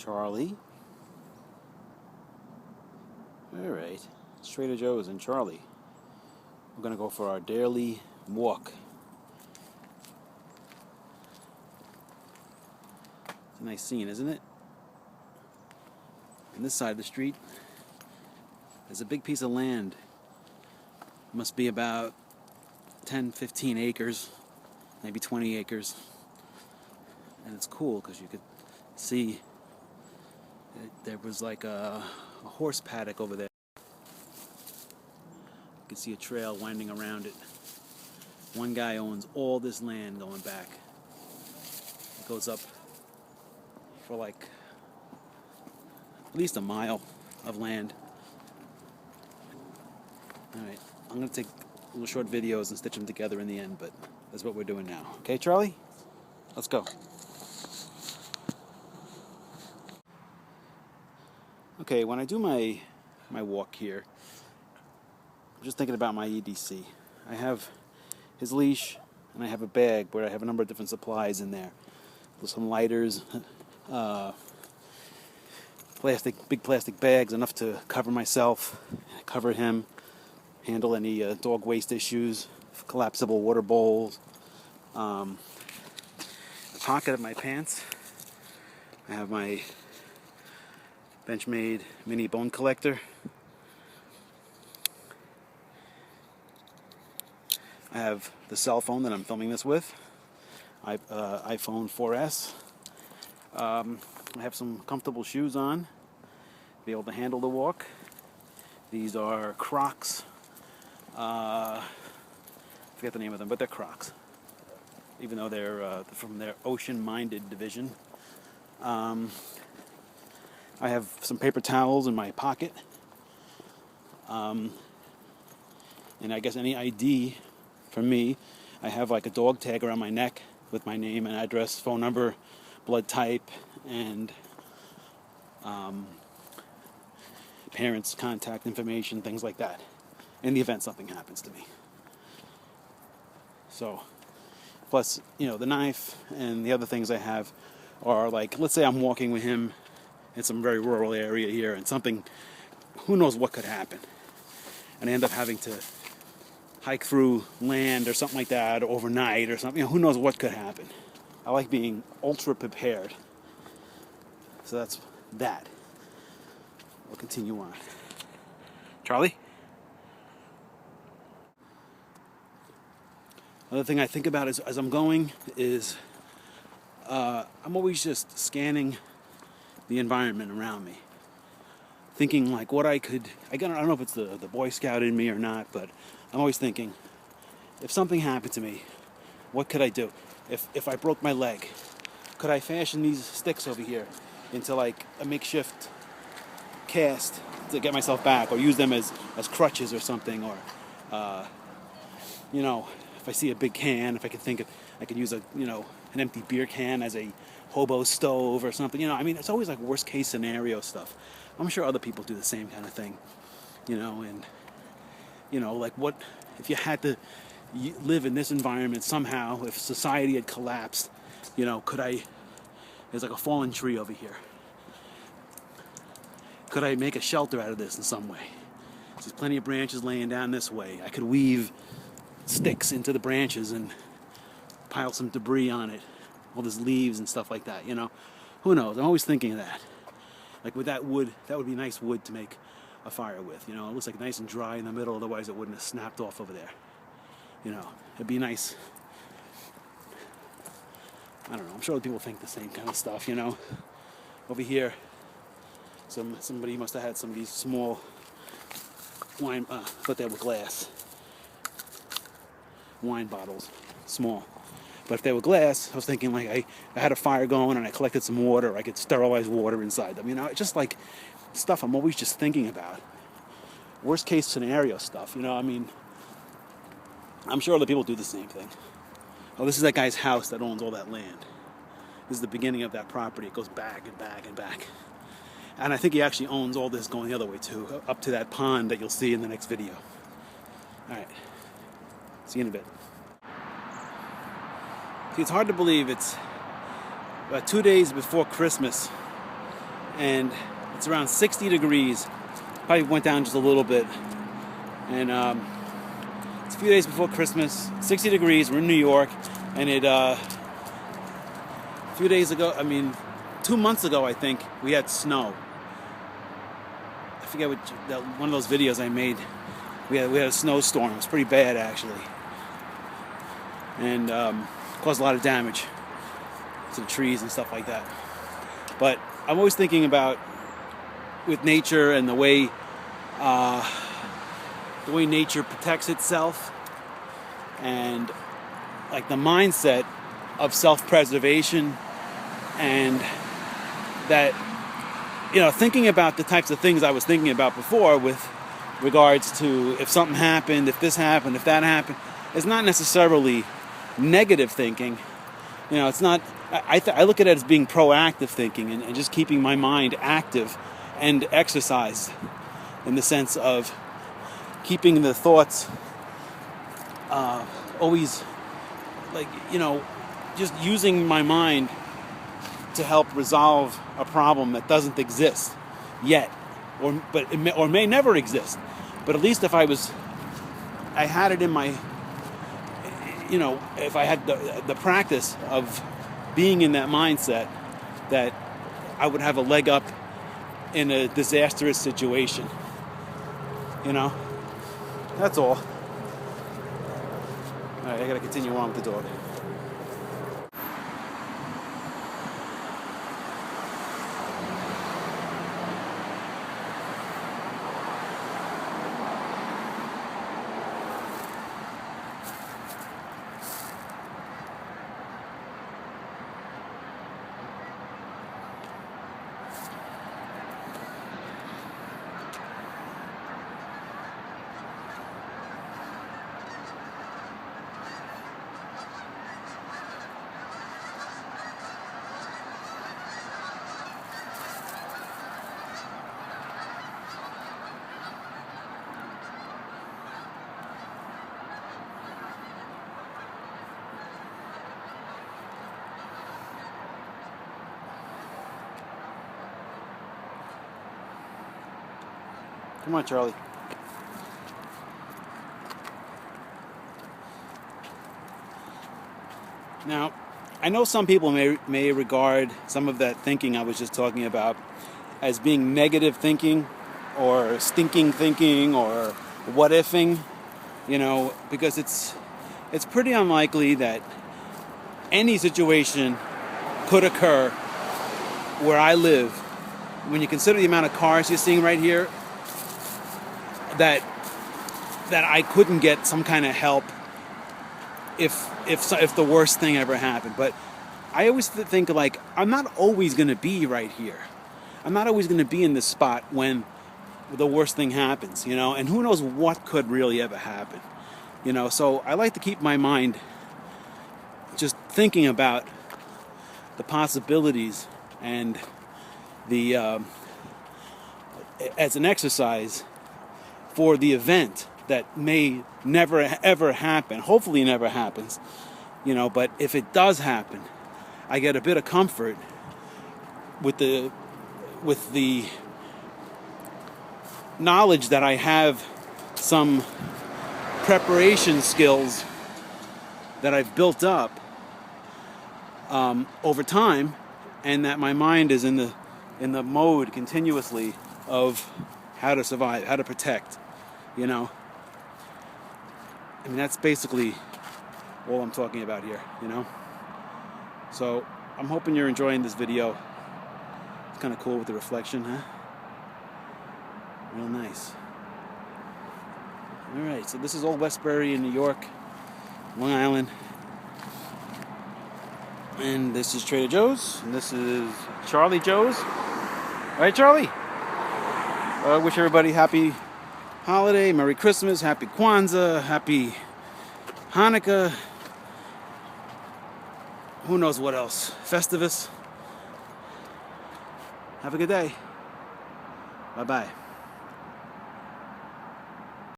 Charlie. Alright, Trader Joe's and Charlie. We're going to go for our daily walk. It's a nice scene, isn't it? On this side of the street, there's a big piece of land. It must be about 10-15 acres, maybe 20 acres. And it's cool because you could see there was like a horse paddock over there. You can see a trail winding around it. One guy owns all this land going back. It goes up for like at least a mile of land. Alright, I'm going to take little short videos and stitch them together in the end, but that's what we're doing now. Okay, Charlie? Let's go. Okay, when I do my walk here, I'm just thinking about my EDC. I have his leash, and I have a bag where I have a number of different supplies in there. There's some lighters, big plastic bags, enough to cover myself, cover him, handle any dog waste issues, collapsible water bowls, a pocket of my pants. I have my Benchmade mini bone collector. I have the cell phone that I'm filming this with, iPhone 4S. I have some comfortable shoes on, be able to handle the walk. These are Crocs. I forget the name of them, but they're Crocs, even though they're from their ocean-minded division. I have some paper towels in my pocket, and I guess any ID for me. I have like a dog tag around my neck with my name and address, phone number, blood type, and parents' contact information, things like that, in the event something happens to me. So, plus, the knife and the other things I have are like, let's say I'm walking with him in some very rural area here, and something, who knows what could happen, and I end up having to hike through land or something like that overnight or something. Who knows what could happen. I like being ultra prepared. So that's that. We'll continue on. Charlie? Another thing I think about as I'm going is I'm always just scanning the environment around me, thinking like what I don't know if it's the Boy Scout in me or not, but I'm always thinking, if something happened to me, what could I do? If I broke my leg, could I fashion these sticks over here into like a makeshift cast to get myself back, or use them as crutches or something, or if I see a big can, if I could think I could use an empty beer can as a hobo stove or something. It's always like worst case scenario stuff. I'm sure other people do the same kind of thing, and like what if you had to live in this environment somehow, if society had collapsed, there's like a fallen tree over here. Could I make a shelter out of this in some way? There's plenty of branches laying down this way. I could weave sticks into the branches and pile some debris on it, all these leaves and stuff like that, Who knows? I'm always thinking of that. Like with that wood, that would be nice wood to make a fire with, It looks like nice and dry in the middle, otherwise it wouldn't have snapped off over there. It'd be nice. I don't know, I'm sure people think the same kind of stuff, Over here, somebody must have had some of these small wine, but they were glass. Wine bottles, small. But if they were glass, I was thinking like I had a fire going and I collected some water, I could sterilize water inside them. Just like stuff I'm always just thinking about. Worst case scenario stuff, I'm sure other people do the same thing. Oh, this is that guy's house that owns all that land. This is the beginning of that property. It goes back and back and back. And I think he actually owns all this going the other way too, up to that pond that you'll see in the next video. Alright. See you in a bit. See, it's hard to believe it's about 2 days before Christmas, and it's around 60 degrees. Probably went down just a little bit. And it's a few days before Christmas. 60 degrees. We're in New York, and a few days ago, 2 months ago, I think, we had snow. I forget one of those videos I made. We had a snowstorm. It was pretty bad, actually, and caused a lot of damage to the trees and stuff like that. But I'm always thinking about, with nature and the way nature protects itself, and like the mindset of self-preservation, and that, thinking about the types of things I was thinking about before with regards to if something happened, if this happened, if that happened, is not necessarily negative thinking. It's not. I look at it as being proactive thinking, and just keeping my mind active and exercised, in the sense of keeping the thoughts always, just using my mind to help resolve a problem that doesn't exist yet, or may never exist. But at least if I had it in my, if I had the practice of being in that mindset, that I would have a leg up in a disastrous situation. That's all. All right, I gotta continue on with the dog. Come on, Charlie. Now, I know some people may regard some of that thinking I was just talking about as being negative thinking, or stinking thinking, or what-ifing, because it's pretty unlikely that any situation could occur where I live, when you consider the amount of cars you're seeing right here, that I couldn't get some kind of help if the worst thing ever happened. But I always think, like, I'm not always going to be right here. I'm not always going to be in this spot when the worst thing happens, and who knows what could really ever happen, So I like to keep my mind just thinking about the possibilities, and as an exercise for the event that may never ever happen. Hopefully never happens, but if it does happen, I get a bit of comfort with the knowledge that I have some preparation skills that I've built up over time, and that my mind is in the mode continuously of how to survive, how to protect, that's basically all I'm talking about here, So I'm hoping you're enjoying this video. It's kind of cool with the reflection, huh? Real nice. All right, so this is Old Westbury in New York, Long Island. And this is Trader Joe's, and this is Charlie Joe's. All right, Charlie? I wish everybody happy holiday, Merry Christmas, Happy Kwanzaa, Happy Hanukkah. Who knows what else? Festivus. Have a good day. Bye-bye.